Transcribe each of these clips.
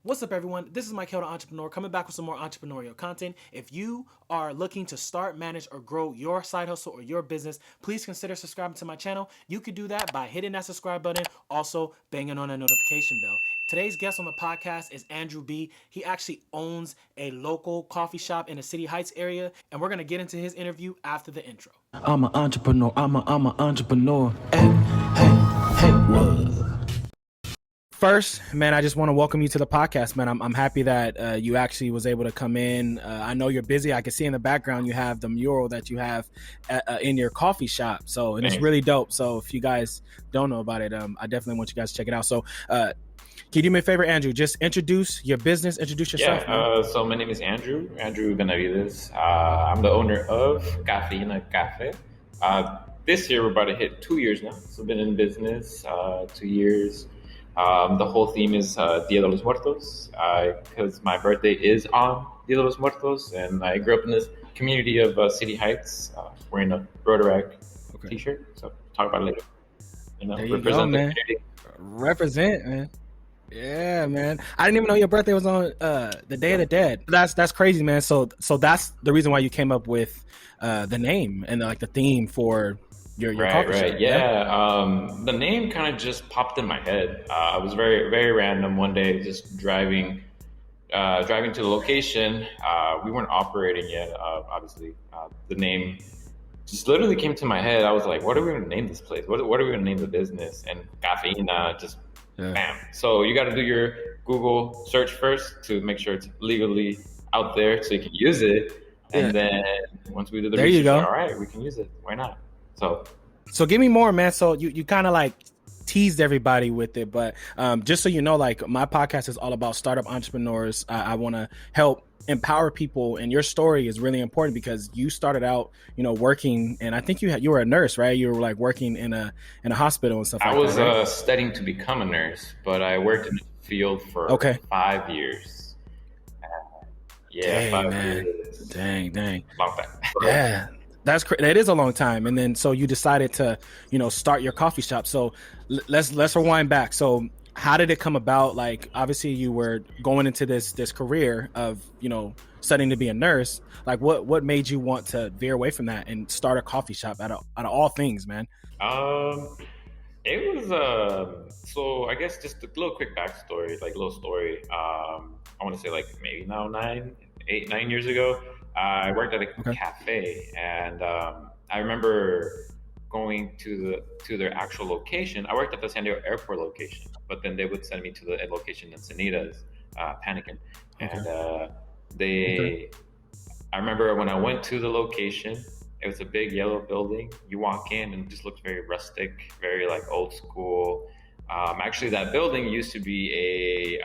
What's up, everyone? This is Mikel the Entrepreneur coming back with some more entrepreneurial content. If you are looking to start, manage, or grow your side hustle or your business, please consider subscribing to my channel. You could do that by hitting that subscribe button, also banging on that notification bell. Today's guest on the podcast is Andrew B. He actually owns a local coffee shop in the City Heights area, and we're going to get into his interview after the intro. I'm an entrepreneur. I'm an entrepreneur. Hey, hey, what? First, man, I just want to welcome you to the podcast, man. I'm happy that you actually was able to come in. I know you're busy. I can see in the background you have the mural that you have in your coffee shop. So, and it's really dope. So, if you guys don't know about it, I definitely want you guys to check it out. So, can you do me a favor, Andrew? Just introduce your business, introduce yourself. So my name is Andrew Benavides. I'm the owner of Cafeina Cafe. This year we're about to hit 2 years now. So I've been in business 2 years. The whole theme is Dia de los Muertos because my birthday is on Dia de los Muertos, and I grew up in this community of City Heights, wearing a Rotaract T-shirt. So talk about it later. There you go, man. Represent, man. Yeah, man. I didn't even know your birthday was on the Day of the Dead. That's crazy, man. So that's the reason why you came up with the name and like the theme for your coffee shop. Yeah. The name kind of just popped in my head. It was very, very random. One day, just driving to the location. We weren't operating yet. Obviously, the name just literally came to my head. I was like, "What are we going to name this place? What are we going to name the business?" And Cafeina just bam. So you got to do your Google search first to make sure it's legally out there so you can use it. And then once we do the research, you go. All right, we can use it. Why not? So give me more, man. So you kind of like teased everybody with it, but just so you know, like my podcast is all about startup entrepreneurs. I want to help empower people, and your story is really important because you started out, working, and I think you were a nurse, right? You were like working in a hospital and stuff. I was studying to become a nurse, but I worked in the field for 5 years. Yeah, 5 years. Dang, long time. Yeah. That is a long time. And then so you decided to, start your coffee shop. So let's rewind back. So how did it come about? Like, obviously you were going into this career of, studying to be a nurse. Like what made you want to veer away from that and start a coffee shop out of all things, man? It was so I guess just a little quick backstory, like a little story. I want to say like maybe now 9 years ago. I worked at a cafe, and I remember going to their actual location. I worked at the San Diego Airport location, but then they would send me to the location in Encinitas, Panican. And I remember when I went to the location, it was a big yellow building. You walk in and it just looks very rustic, very like old school. Actually, that building used to be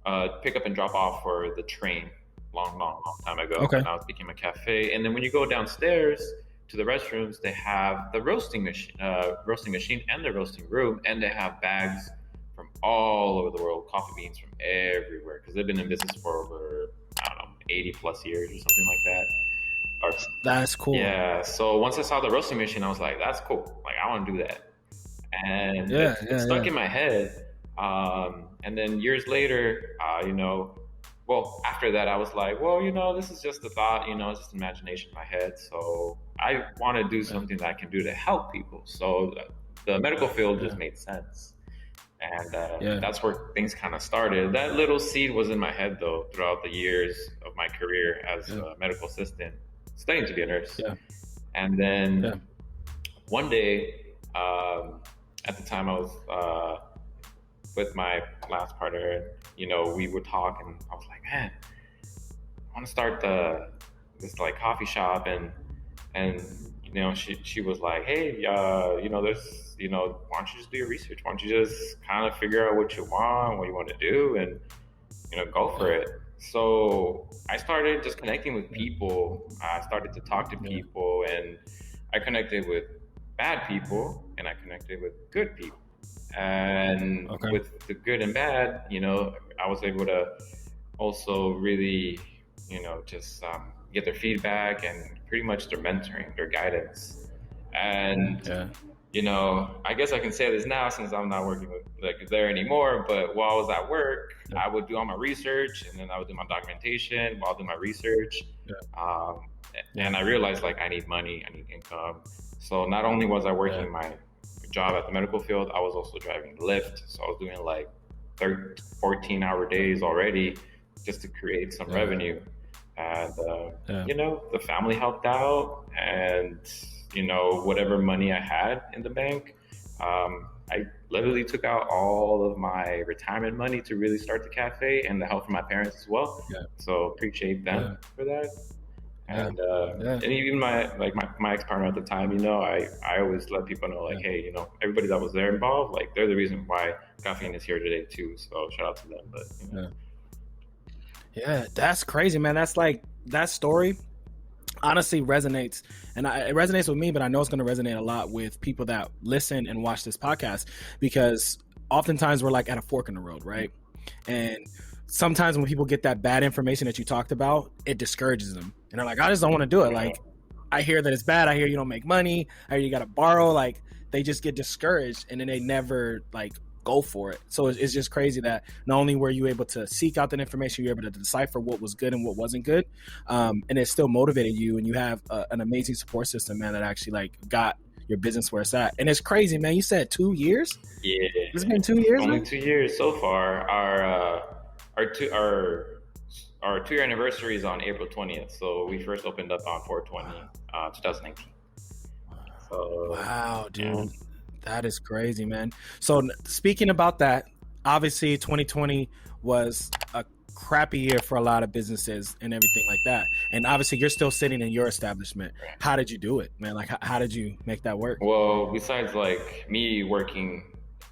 a pick up and drop off for the train. Long time ago. And now it became a cafe. And then when you go downstairs to the restrooms, they have the roasting machine and the roasting room, and they have bags from all over the world, coffee beans from everywhere, because they've been in business for over 80 plus years or something like that. That's cool. Yeah. So once I saw the roasting machine, I was like, that's cool. Like, I want to do that. And it stuck in my head. And then years later, well, after that, I was like, well, this is just a thought, it's just imagination in my head. So I want to do something that I can do to help people. So the medical field just made sense. And that's where things kind of started. That little seed was in my head, though, throughout the years of my career as a medical assistant, studying to be a nurse. Yeah. And then one day, at the time I was with my last partner, we would talk, and I was like, man, I want to start this like coffee shop, and she was like, hey, there's, why don't you just do your research? Why don't you just kind of figure out what you want to do, and go for it. So I started just connecting with people. I started to talk to people, and I connected with bad people, and I connected with good people. And with the good and bad, I was able to also really, just get their feedback and pretty much their mentoring, their guidance. And I guess I can say this now since I'm not working with like there anymore, but while I was at work, I would do all my research, and then I would do my documentation while I do my research. And I realized like I need money, I need income. So not only was I working my job at the medical field, I was also driving Lyft. So I was doing like 14-hour days already just to create some revenue. And, the family helped out, and, whatever money I had in the bank, I literally took out all of my retirement money to really start the cafe, and the help from my parents as well. So appreciate them for that. And and even my ex-partner at the time, I always let people know, like, hey, everybody that was there involved, like, they're the reason why Cafeina is here today too. So shout out to them. But yeah, that's crazy, man. That's like, that story honestly resonates, and it resonates with me, but I know it's going to resonate a lot with people that listen and watch this podcast, because oftentimes we're like at a fork in the road, right? And sometimes when people get that bad information that you talked about, it discourages them, and they're like, I just don't want to do it. Like, I hear that it's bad, I hear you don't make money, I hear you got to borrow. Like, they just get discouraged, and then they never like go for it. So it's just crazy that not only were you able to seek out that information, you're able to decipher what was good and what wasn't good, and it still motivated you, and you have an amazing support system, man, that actually like got your business where it's at. And it's crazy, man. You said 2 years? Yeah, it's been 2 years. Only 2 years so far. Our 2-year anniversary is on April 20th. So we first opened up on 4/20, 2019. So wow, dude. That is crazy, man. So speaking about that, obviously 2020 was a crappy year for a lot of businesses and everything like that. And obviously you're still sitting in your establishment. How did you do it, man? Like, how did you make that work? Well, besides like me working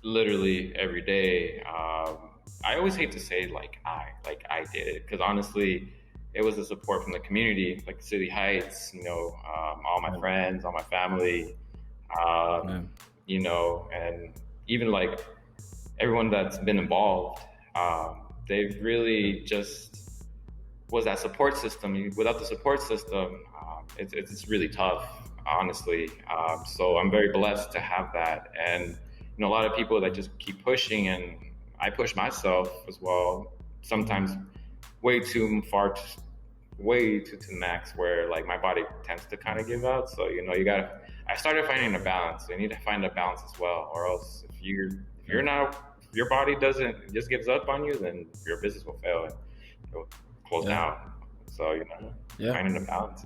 literally every day, I always hate to say like I did it, because honestly, it was the support from the community, like City Heights, all my friends, all my family, and even like everyone that's been involved, they've really just was that support system. Without the support system, it's really tough, honestly. So I'm very blessed to have that. And, a lot of people that just keep pushing, and I push myself as well, sometimes way too far, way to the where like my body tends to kind of give out. So, I started finding a balance. I need to find a balance as well, or else if your body just gives up on you, then your business will fail and it'll close down. So, finding a balance.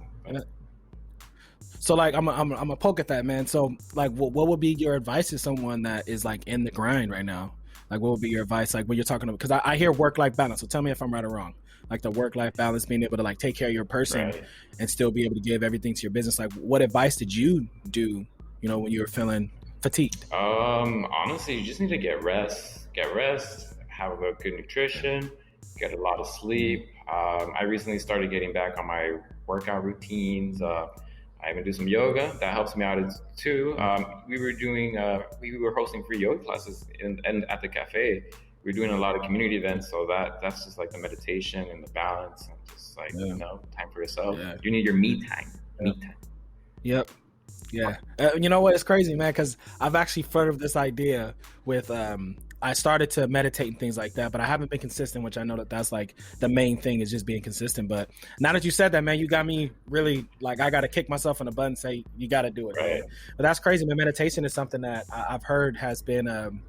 So like, I'm a poke at that, man. So like, what would be your advice to someone that is like in the grind right now? Like, what would be your advice? Like, when you're talking about, because I hear work-life balance. So tell me if I'm right or wrong. Like the work-life balance, being able to like take care of your person and still be able to give everything to your business. Like, what advice did you do, when you were feeling fatigued? Honestly, you just need to get rest, have a good nutrition, get a lot of sleep. I recently started getting back on my workout routines. I even do some yoga. That helps me out too. We were hosting free yoga classes and at the cafe. We're doing a lot of community events, so that's just like the meditation and the balance, and just like time for yourself. You need your me time. Yep. Yeah. You know what? It's crazy, man, because I've actually thought of this idea with I started to meditate and things like that, but I haven't been consistent, which I know that's like the main thing, is just being consistent. But now that you said that, man, you got me really like, I got to kick myself in the butt and say, you got to do it. Right? But that's crazy, man. Meditation is something that I've heard has been,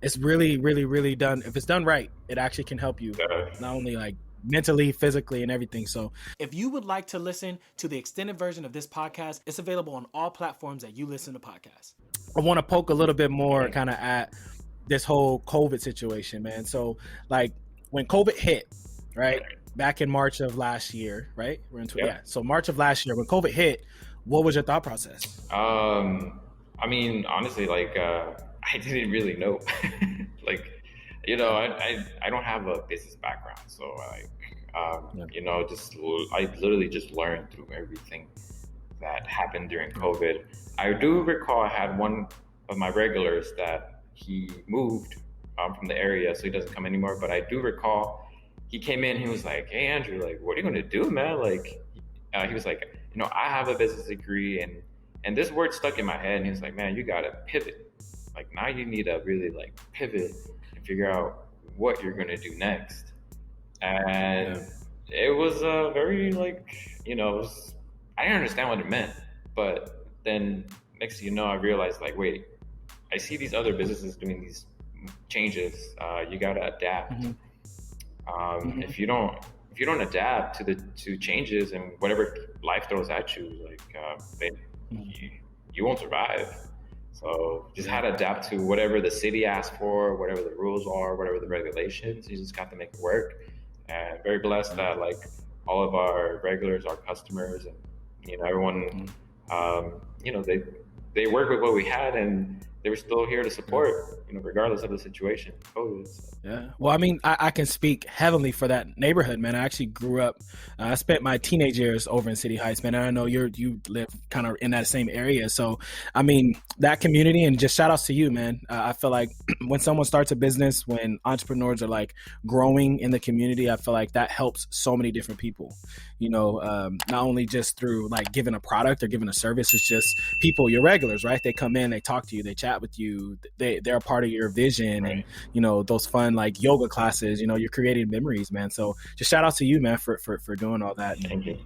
it's really, really, really done. If it's done right, it actually can help you not only like mentally, physically, and everything. So if you would like to listen to the extended version of this podcast, it's available on all platforms that you listen to podcasts. I want to poke a little bit more kind of at this whole COVID situation, man. So like when COVID hit, right, back in March of last year, right? We're into So March of last year, when COVID hit, what was your thought process? I mean, honestly, like I didn't really know. Like, I don't have a business background, so like I literally just learned through everything that happened during COVID. I do recall I had one of my regulars that he moved from the area, so he doesn't come anymore. But I do recall he came in, he was like, "Hey Andrew, like, what are you gonna do, man?" Like, he was like, "I have a business degree, and And this word stuck in my head, and he was like, man, you gotta pivot. Like, now you need to really like pivot and figure out what you're gonna do next. And it was very like, I didn't understand what it meant. But then next thing you know, I realized like, wait, I see these other businesses doing these changes. You gotta adapt. If you don't adapt to changes and whatever life throws at you, like you won't survive. So just how to adapt to whatever the city asks for, whatever the rules are, whatever the regulations. You just got to make it work. And very blessed that like all of our regulars, our customers, and everyone, they work with what we had, and they were still here to support, regardless of the situation. Yeah. Well, I mean, I can speak heavily for that neighborhood, man. I actually grew up, I spent my teenage years over in City Heights, man. And I know you live kind of in that same area. So, I mean, that community, and just shout outs to you, man. I feel like when someone starts a business, when entrepreneurs are like growing in the community, I feel like that helps so many different people, not only just through like giving a product or giving a service. It's just people, your regulars, right? They come in, they talk to you, they chat with you, they're a part of your vision, right. And, those fun like yoga classes, you're creating memories, man. So just shout out to you, man, for doing all that and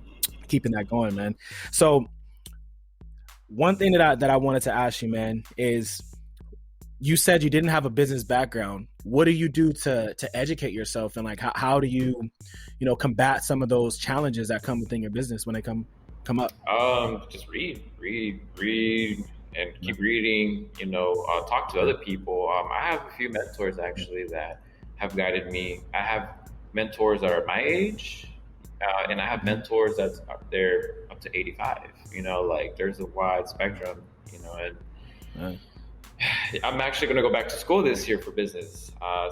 keeping that going, man. So one thing that I wanted to ask you, man, is you said you didn't have a business background. What do you do to educate yourself, and like how do you, combat some of those challenges that come within your business when they come up? Just read and keep reading, talk to other people. I have a few mentors actually that have guided me. I have mentors that are my age, and I have mentors they're up to 85, like there's a wide spectrum, and I'm actually going to go back to school this year for business.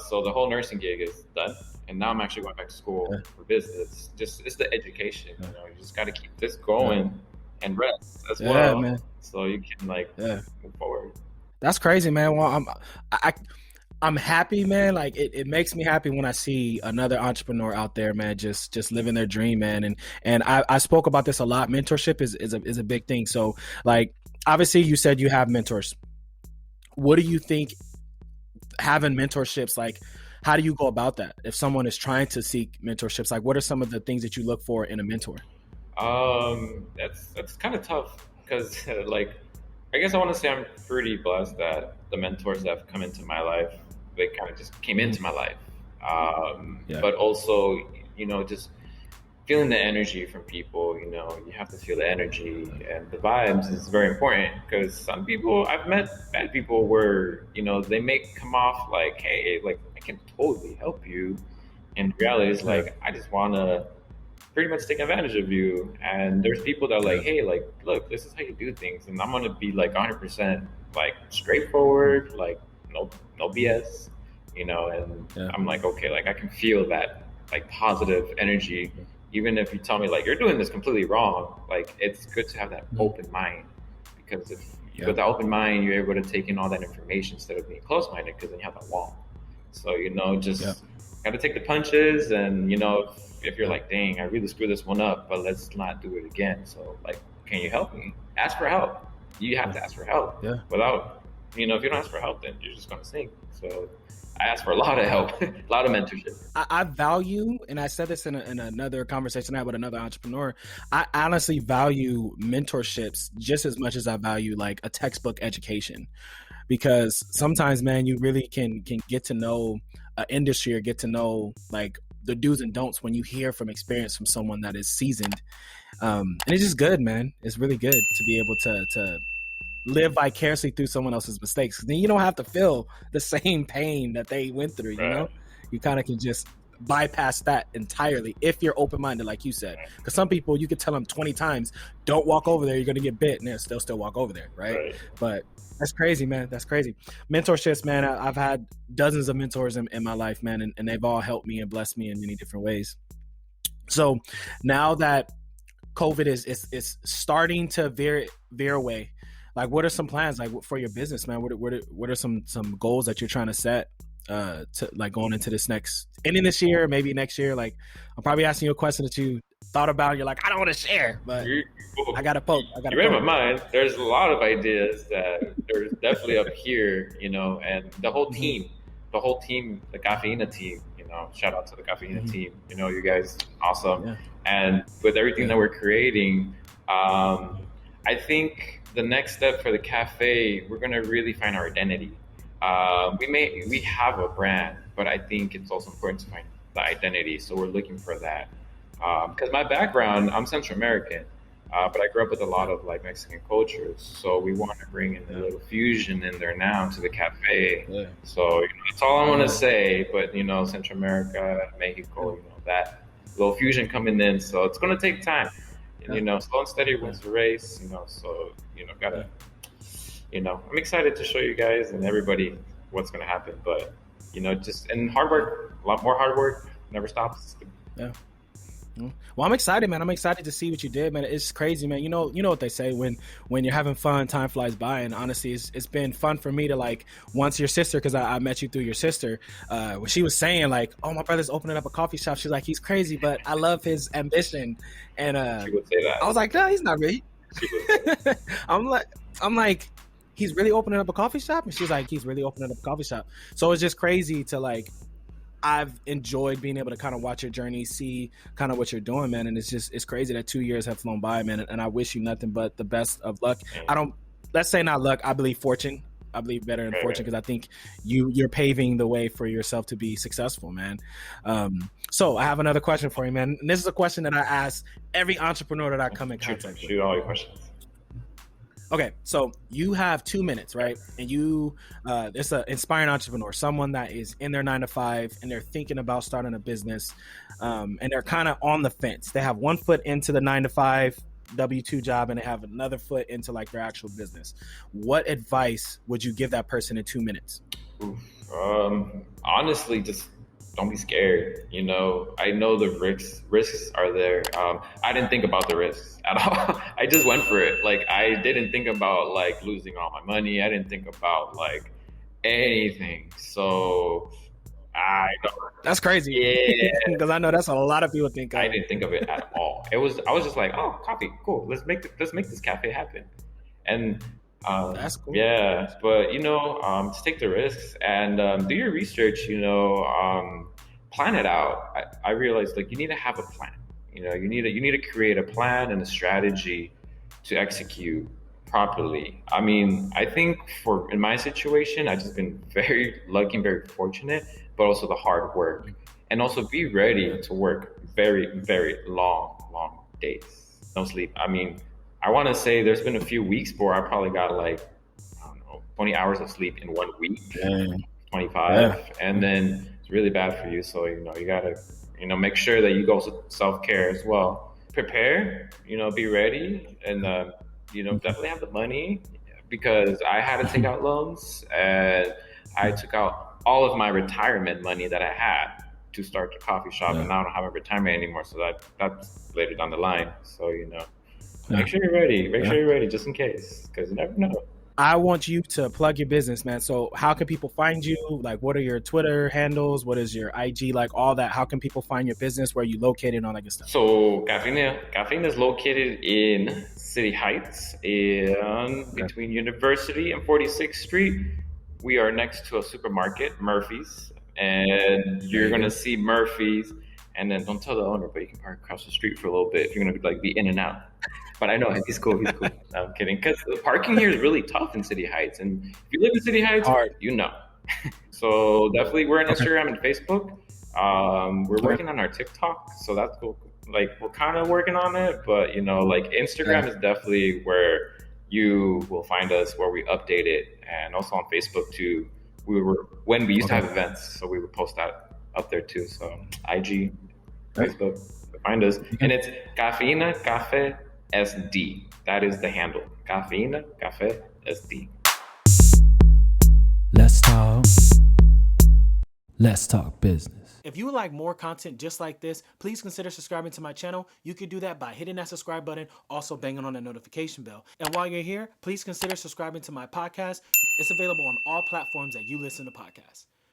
So the whole nursing gig is done, and now I'm actually going back to school for business. It's the education, you just got to keep this going and rest as well, man. So you can move forward. That's crazy, man. Well, I'm happy, man. Like it makes me happy when I see another entrepreneur out there, man, just living their dream, man. And I spoke about this a lot. Mentorship is a big thing. So like, obviously you said you have mentors. What do you think having mentorships, like, how do you go about that? If someone is trying to seek mentorships, like what are some of the things that you look for in a mentor? That's kind of tough because I guess I want to say I'm pretty blessed that the mentors that have come into my life, they kind of just came into my life. But also, just feeling the energy from people, you have to feel the energy, and the vibes is very important, because some people, I've met bad people where, they may come off like, hey, like I can totally help you. And reality is like, I just want to pretty much take advantage of you. And there's people that are like, hey, like, look, this is how you do things. And I'm going to be like 100% like straightforward, like no BS, and I'm like, okay, like I can feel that like positive energy. Even if you tell me like you're doing this completely wrong, like it's good to have that open mind, because if with the open mind, you're able to take in all that information instead of being close-minded, because then you have that wall. So, just got to take the punches, and, if you're like, dang, I really screwed this one up, but let's not do it again. So like, can you help me? Ask for help. You have to ask for help. Without, if you don't ask for help, then you're just going to sink. So I asked for a lot of help, a lot of mentorship. I value, and I said this in another conversation I had with another entrepreneur, I honestly value mentorships just as much as I value like a textbook education, because sometimes, man, you really can get to know an industry or get to know like the do's and don'ts when you hear from experience from someone that is seasoned. And it's just good, man. It's really good to be able to live vicariously through someone else's mistakes. Then you don't have to feel the same pain that they went through, You kind of can just bypass that entirely if you're open-minded, like you said. Because some people, you could tell them 20 times, don't walk over there, you're going to get bit, and they'll still walk over there, right? But that's crazy, man. That's crazy. Mentorships, man, I've had dozens of mentors in my life, man, and they've all helped me and blessed me in many different ways. So now that COVID is starting to veer away, like, what are some plans like for your business, man? What are some goals that you're trying to set to like going into this next ending this year, maybe next year? Like, I'm probably asking you a question that you thought about? You're like, I don't want to share, but I got to post. You read my mind. There's a lot of ideas that there's definitely up here, you know, and the whole team, the Cafeina team, you know, shout out to the Cafeina team. You know, you guys awesome. Yeah. And with everything that we're creating, I think the next step for the cafe, we're gonna really find our identity. We have a brand, but I think it's also important to find the identity. So we're looking for that. Because my background, I'm Central American, but I grew up with a lot of like Mexican cultures. So we want to bring in a little fusion in there now to the cafe. Yeah. So you know, that's all I want to say. But you know, Central America, Mexico, you know, that little fusion coming in. So it's going to take time. And, you know, slow and steady wins the race. You know, so you know, gotta. You know, I'm excited to show you guys and everybody what's going to happen. But you know, just and hard work, a lot more hard work, never stops. Yeah. Well, I'm excited, man. I'm excited to see what you did, man. It's crazy, man. You know what they say, when you're having fun, time flies by. And honestly, it's been fun for me to like, once your sister, because I met you through your sister, when she was saying like, oh, my brother's opening up a coffee shop. She's like, he's crazy, but I love his ambition. And she would say that. I was like, no, he's not really. I'm like, he's really opening up a coffee shop? And she's like, he's really opening up a coffee shop. So it's just crazy to like, I've enjoyed being able to kind of watch your journey, see kind of what you're doing, man. And it's crazy that 2 years have flown by, man. And I wish you nothing but the best of luck. Let's say not luck. I believe fortune. I believe better in fortune, because I think you're paving the way for yourself to be successful, man. So I have another question for you, man. And this is a question that I ask every entrepreneur that I come in contact with. Shoot all your questions. Okay, so you have 2 minutes, right? And it's an inspiring entrepreneur, someone that is in their 9-to-5 and they're thinking about starting a business, and they're kind of on the fence. They have one foot into the 9-to-5 W-2 job and they have another foot into like their actual business. What advice would you give that person in 2 minutes? Honestly, just don't be scared. You know, I know the risks are there. I didn't think about the risks at all. I just went for it. Like, I didn't think about like losing all my money. I didn't think about like anything. So I don't. That's crazy. Yeah. Because I know that's what a lot of people think of. I didn't think of it at all. I was just like, oh, coffee, cool. Let's make this cafe happen. And that's cool. Yeah, but you know, just take the risks and do your research. You know, plan it out. I realized like you need to have a plan. You know, you need to create a plan and a strategy to execute properly. I mean, I think in my situation, I've just been very lucky and very fortunate, but also the hard work, and also be ready to work very, very long days, no sleep. I mean, I want to say there's been a few weeks where I probably got like, I don't know, 20 hours of sleep in 1 week, 25. And then it's really bad for you. So, you know, you got to, you know, make sure that you go self-care as well. Prepare, you know, be ready, and, you know, definitely have the money, because I had to take out loans, and I took out all of my retirement money that I had to start the coffee shop, and now I don't have a retirement anymore. So that's later down the line. So, you know, make sure you're ready. Make sure you're ready just in case, because you never know. I want you to plug your business, man. So how can people find you? Like, what are your Twitter handles? What is your IG? Like, all that. How can people find your business? Where are you located and all that good stuff? So Cafeina is located in City Heights, between University and 46th Street. We are next to a supermarket, Murphy's, and you're going to see Murphy's. And then don't tell the owner, but you can park across the street for a little bit if you're going to like be in and out. But I know he's cool. No, I'm kidding. Because the parking here is really tough in City Heights. And if you live in City Heights, you know. So definitely we're on Instagram and Facebook. We're working on our TikTok. So that's cool. Like, we're kind of working on it. But, you know, like Instagram is definitely where you will find us, where we update it. And also on Facebook too. When we used to have events, so we would post that up there too. So IG, Facebook, find us. And it's Cafeina Cafe SD. That is the handle. Cafeina Cafe SD. Let's talk business. If you would like more content just like this, please consider subscribing to my channel. You can do that by hitting that subscribe button, also banging on the notification bell. And while you're here, please consider subscribing to my podcast. It's available on all platforms that you listen to podcasts.